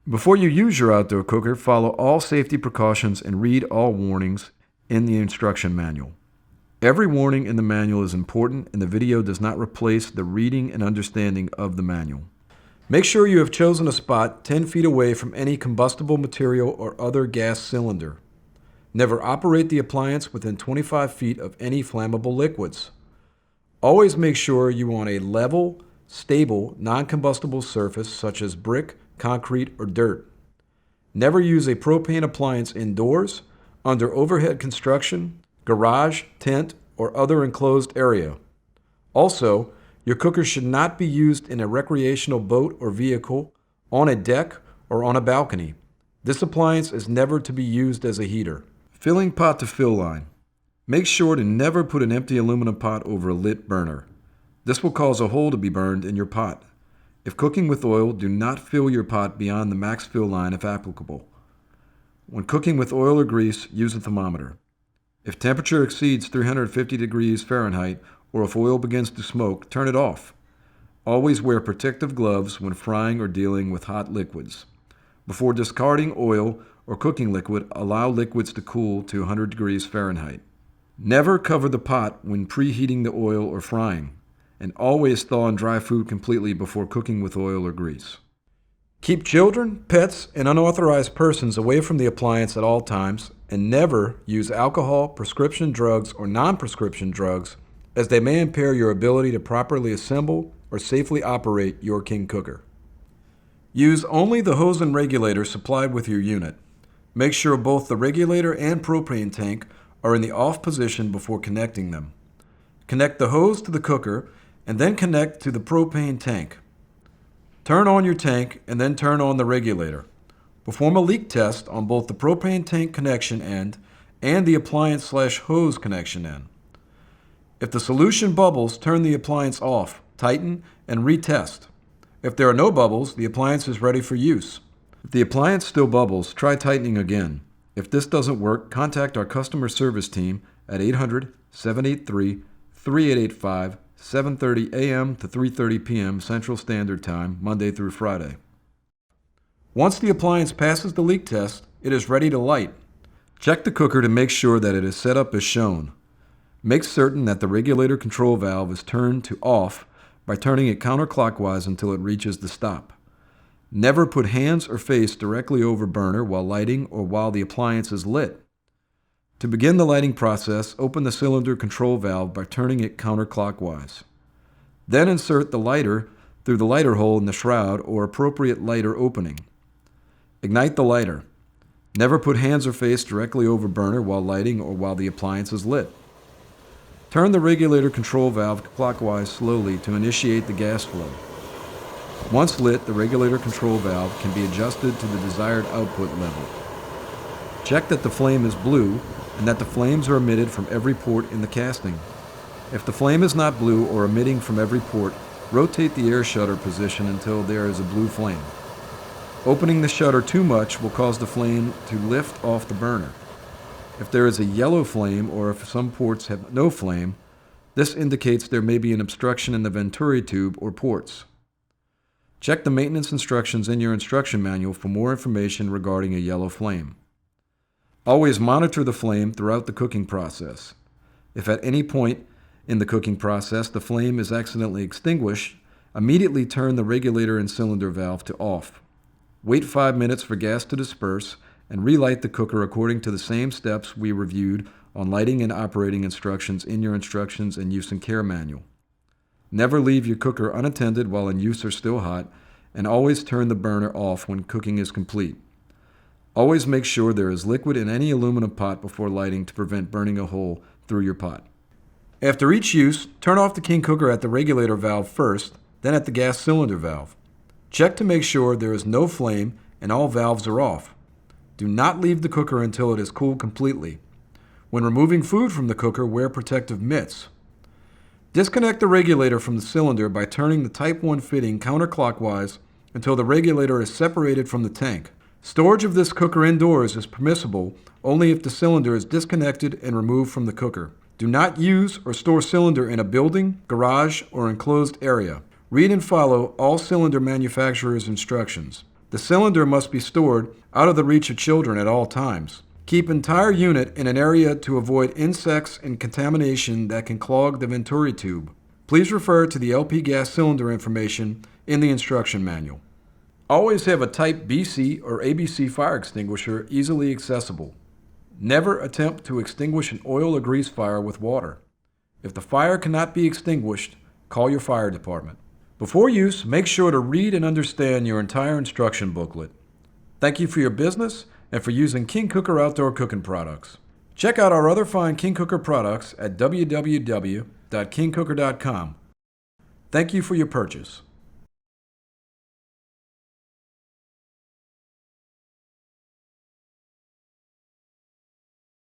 Before you use your outdoor cooker, follow all safety precautions and read all warnings in the instruction manual. Every warning in the manual is important, and the video does not replace the reading and understanding of the manual. Make sure you have chosen a spot 10 feet away from any combustible material or other gas cylinder. Never operate the appliance within 25 feet of any flammable liquids. Always make sure you are on a level, stable, non-combustible surface such as brick, concrete, or dirt. Never use a propane appliance indoors, under overhead construction, garage, tent, or other enclosed area. Also, your cooker should not be used in a recreational boat or vehicle, on a deck, or on a balcony. This appliance is never to be used as a heater. Filling pot to fill line. Make sure to never put an empty aluminum pot over a lit burner. This will cause a hole to be burned in your pot. If cooking with oil, do not fill your pot beyond the max fill line if applicable. When cooking with oil or grease, use a thermometer. If temperature exceeds 350 degrees Fahrenheit or if oil begins to smoke, turn it off. Always wear protective gloves when frying or dealing with hot liquids. Before discarding oil or cooking liquid, allow liquids to cool to 100 degrees Fahrenheit. Never cover the pot when preheating the oil or frying, and always thaw and dry food completely before cooking with oil or grease. Keep children, pets, and unauthorized persons away from the appliance at all times, and never use alcohol, prescription drugs, or non-prescription drugs, as they may impair your ability to properly assemble or safely operate your King Kooker. Use only the hose and regulator supplied with your unit. Make sure both the regulator and propane tank are in the off position before connecting them. Connect the hose to the cooker and then connect to the propane tank. Turn on your tank and then turn on the regulator. Perform a leak test on both the propane tank connection end and the appliance/hose connection end. If the solution bubbles, turn the appliance off, tighten, and retest. If there are no bubbles, the appliance is ready for use. If the appliance still bubbles, try tightening again. If this doesn't work, contact our customer service team at 800-783-3885, 7:30 a.m. to 3:30 p.m. Central Standard Time, Monday through Friday. Once the appliance passes the leak test, it is ready to light. Check the cooker to make sure that it is set up as shown. Make certain that the regulator control valve is turned to off by turning it counterclockwise until it reaches the stop. Never put hands or face directly over burner while lighting or while the appliance is lit. To begin the lighting process, open the cylinder control valve by turning it counterclockwise. Then insert the lighter through the lighter hole in the shroud or appropriate lighter opening. Ignite the lighter. Never put hands or face directly over burner while lighting or while the appliance is lit. Turn the regulator control valve clockwise slowly to initiate the gas flow. Once lit, the regulator control valve can be adjusted to the desired output level. Check that the flame is blue and that the flames are emitted from every port in the casting. If the flame is not blue or emitting from every port, rotate the air shutter position until there is a blue flame. Opening the shutter too much will cause the flame to lift off the burner. If there is a yellow flame or if some ports have no flame, this indicates there may be an obstruction in the venturi tube or ports. Check the maintenance instructions in your instruction manual for more information regarding a yellow flame. Always monitor the flame throughout the cooking process. If at any point in the cooking process the flame is accidentally extinguished, immediately turn the regulator and cylinder valve to off. Wait 5 minutes for gas to disperse and relight the cooker according to the same steps we reviewed on lighting and operating instructions in your instructions and use and care manual. Never leave your cooker unattended while in use or still hot, and always turn the burner off when cooking is complete. Always make sure there is liquid in any aluminum pot before lighting to prevent burning a hole through your pot. After each use, turn off the King Kooker at the regulator valve first, then at the gas cylinder valve. Check to make sure there is no flame and all valves are off. Do not leave the cooker until it is cooled completely. When removing food from the cooker, wear protective mitts. Disconnect the regulator from the cylinder by turning the Type 1 fitting counterclockwise until the regulator is separated from the tank. Storage of this cooker indoors is permissible only if the cylinder is disconnected and removed from the cooker. Do not use or store cylinder in a building, garage, or enclosed area. Read and follow all cylinder manufacturer's instructions. The cylinder must be stored out of the reach of children at all times. Keep entire unit in an area to avoid insects and contamination that can clog the venturi tube. Please refer to the LP gas cylinder information in the instruction manual. Always have a type BC or ABC fire extinguisher easily accessible. Never attempt to extinguish an oil or grease fire with water. If the fire cannot be extinguished, call your fire department. Before use, make sure to read and understand your entire instruction booklet. Thank you for your business and for using King Kooker outdoor cooking products. Check out our other fine King Kooker products at www.kingkooker.com. Thank you for your purchase.